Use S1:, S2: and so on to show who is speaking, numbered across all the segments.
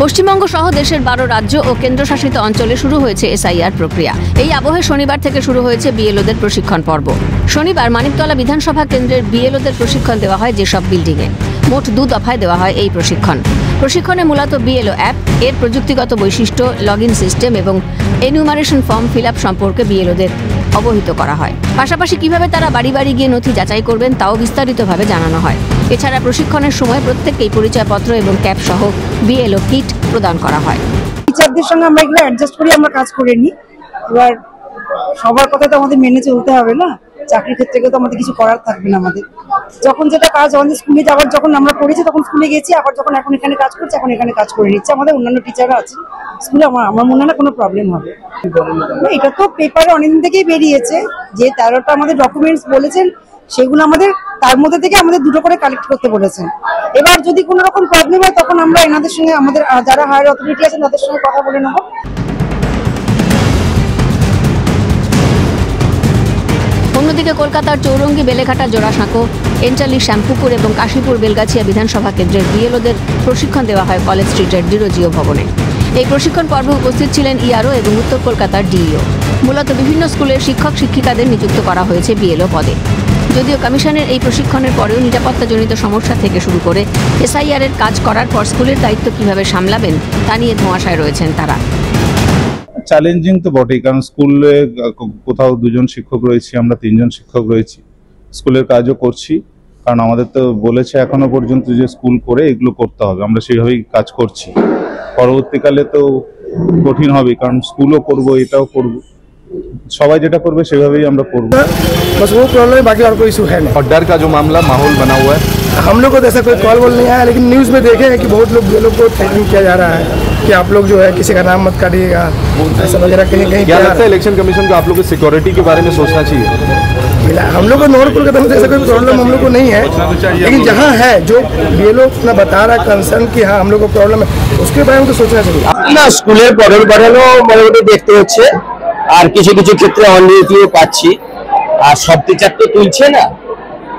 S1: পশ্চিমবঙ্গ সহ দেশের 12 রাজ্য ও কেন্দ্রশাসিত অঞ্চলে শুরু হয়েছে এসআইআর প্রক্রিয়া। এই আবহে শনিবার থেকে শুরু হয়েছে বিএলওদের প্রশিক্ষণ পর্ব। শনিবার মানিকতলা বিধানসভা কেন্দ্রের বিএলওদের প্রশিক্ষণ দেওয়া হয় যেসব বিল্ডিংয়ে। মোট 2 দফায় দেওয়া হয় এই প্রশিক্ষণে মূলত বিএলও অ্যাপ, এর প্রযুক্তিগত বৈশিষ্ট্য, লগইন সিস্টেম এবং এনুমারেশন ফর্ম ফিল আপ সম্পর্কে বিএলওদের অবহিত করা হয়। পাশাপাশি কিভাবে তারা বাড়ি বাড়ি গিয়ে নথি যাচাই করবেন তাও বিস্তারিতভাবে জানানো হয়। এছাড়া প্রশিক্ষণের সময় প্রত্যেককেই পরিচয়পত্র এবং ক্যাপ সহ বিএলও কিট প্রদান করা হয়।
S2: টিচারদের সঙ্গে আমরা এগুলো অ্যাডজাস্ট করে আমরা কাজ করে নিই। এবার সবার কথা তো আমাদের মেনে চলতে হবে না, চাকরির ক্ষেত্রে তো আমাদের কিছু করার থাকবে না। আমাদের যখন যেটা কাজ, আমাদের স্কুলে যাওয়ার যখন আমরা করেছি তখন স্কুলে গেছি, আবার যখন এখন এখানে কাজ করছি এখন এখানে কাজ করে নিচ্ছে। আমাদের অন্যান্য টিচাররা আছে স্কুলে, আমার মনে হয় না কোনো প্রবলেম হবে। এটা তো পেপারে অনেকদিন থেকেই বেরিয়েছে যে 13টা আমাদের ডকুমেন্টস বলেছেন, সেগুলো আমাদের তার মধ্যে থেকে আমাদের 2টো করে কালেক্ট করতে বলেছেন। এবার যদি কোনো রকম প্রবলেম হয় তখন আমরা এনাদের সঙ্গে, আমাদের যারা হায়ার অথরিটি আছেন তাদের সঙ্গে কথা বলে নেব।
S1: অন্যদিকে কলকাতার চৌরঙ্গি, বেলেঘাটা, জোড়াসাঁকো, এনচালি, শ্যামপুকুর এবং কাশীপুর বেলগাছিয়া বিধানসভা কেন্দ্রের বিএলওদের প্রশিক্ষণ দেওয়া হয় কলেজ স্ট্রিটের ডিরোজিও ভবনে। এই প্রশিক্ষণ পর্বে উপস্থিত ছিলেন ইআরও এবং উত্তর কলকাতার ডিইও। মূলত বিভিন্ন স্কুলের শিক্ষক শিক্ষিকাদের নিযুক্ত করা হয়েছে বিএলও পদে। যদিও কমিশনের এই প্রশিক্ষণের পরেও নিরাপত্তাজনিত সমস্যা থেকে শুরু করে এসআইআর এর কাজ করার পর স্কুলের দায়িত্ব কিভাবে সামলাবেন তা নিয়ে ধোঁয়াশায় রয়েছেন তারা।
S3: চ্যালেঞ্জিং তো বটেই, কারণ স্কুলে কোথাও 2 জন শিক্ষক রয়েছি, আমরা 3 জন শিক্ষক রয়েছি, স্কুলের কাজও করছি। কারণ আমাদের তো বলেছে এখনো পর্যন্ত যে স্কুল করে এগুলো করতে হবে, আমরা সেইভাবেই কাজ করছি। পরবর্তীকালে তো কঠিন হবে, কারণ স্কুলও করব, এটাও করব, সবাই যেটা করবে সেভাবেই আমরা করব।
S4: बस वो प्रॉब्लम है, बाकी और कोई इशू है नहीं।
S5: और डर का जो मामला माहौल बना हुआ है,
S4: हम लोग को तो ऐसा कोई कॉल बोल नहीं आया, लेकिन न्यूज़ में देखे हैं कि बहुत लोग को थ्रेटनिंग किया जा रहा है कि आप लोग जो है किसी का नाम मत काटिएगा, ऐसा वगैरह कहीं कहीं।
S5: क्या लगता है इलेक्शन कमीशन को आप लोग की सिक्योरिटी के बारे में सोचना चाहिए?
S4: हम लोग को नॉर्थ कोलकाता में ऐसा कोई प्रॉब्लम हम लोग को नहीं है, लेकिन जहाँ है जो ये लोग अपना बता रहा है कंसर्न कि हाँ हम लोग को प्रॉब्लम है, उसके बारे में तो सोचना चाहिए
S6: ना। स्कूलेर पठन पाठानो मोटामुटी देखते হচ্ছে, আর কিছু কিছু ক্ষেত্রে অনিয়মিতও পাচ্ছি, আর সব টিচার তো তুলছে না।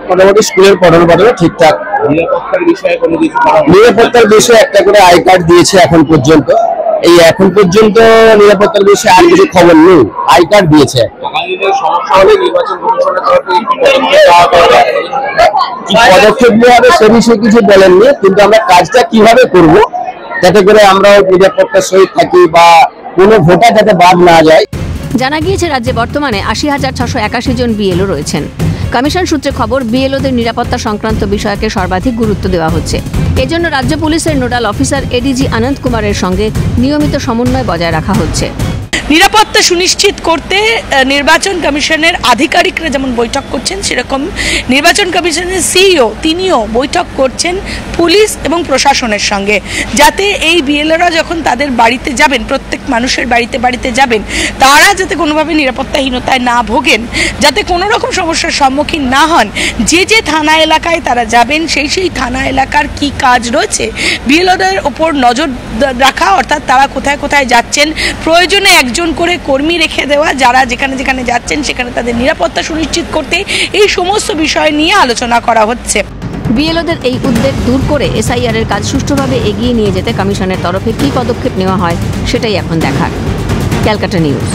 S6: মোটামুটি স্কুলের পঠন পাঠানো ঠিকঠাক। নিরাপত্তার বিষয়ে কোনো কিছু, নিরাপত্তার বিষয়ে একটা করে আই কার্ড দিয়েছে এখন পর্যন্ত। এই এখন পর্যন্ত নিরাপত্তার বিষয়ে আর কিছু খবর নেই, আই কার্ড দিয়েছে। সমস্যা হলে নির্বাচন কমিশনের তরফে কি পদক্ষেপ নেওয়া হবে সে বিষয়ে কিছু বলেননি, কিন্তু আমরা কাজটা কিভাবে করব যাতে করে আমরাও নিরাপত্তার সহিত থাকি বা কোনো ভোটার যাতে বাদ না যায়।
S1: জানা গিয়েছে রাজ্যে বর্তমানে 80,681 জন বিএলও রয়েছেন। কমিশন সূত্রে খবর, বিএলওদের নিরাপত্তা সংক্রান্ত বিষয়কে সর্বাধিক গুরুত্ব দেওয়া হচ্ছে। এজন্য রাজ্য পুলিশের নোডাল অফিসার এডিজি আনন্দ কুমারের সঙ্গে নিয়মিত সমন্বয় বজায় রাখা হচ্ছে।
S7: নিরাপত্তা সুনিশ্চিত করতে নির্বাচন কমিশনের আধিকারিকরা যেমন বৈঠক করছেন, সেরকম নির্বাচন কমিশনের সিইও তিনিও বৈঠক করছেন পুলিশ এবং প্রশাসনের সঙ্গে, যাতে এই বিএলওরা যখন তাদের বাড়িতে যাবেন, প্রত্যেক মানুষের বাড়িতে বাড়িতে যাবেন, তারা যাতে কোনোভাবে নিরাপত্তাহীনতায় না ভোগেন, যাতে কোনো রকম সমস্যার সম্মুখীন না হন। যে যে থানা এলাকায় তারা যাবেন সেই সেই থানা এলাকার কি কাজ রয়েছে বিএলওদের ওপর নজর রাখা, অর্থাৎ তারা কোথায় কোথায় যাচ্ছেন, প্রয়োজনে একজন করে কর্মী রেখে দেওয়া, যারা যেখানে যেখানে যাচ্ছেন সেখানে তাদের নিরাপত্তা সুনিশ্চিত করতে এই সমস্ত বিষয় নিয়ে আলোচনা করা হচ্ছে।
S1: বিএলওদের এই উদ্বেগ দূর করে এসআইআর এর কাজ সুষ্ঠুভাবে এগিয়ে নিয়ে যেতে কমিশনের তরফে কী পদক্ষেপ নেওয়া হয় সেটাই এখন দেখার। ক্যালকাটা নিউজ।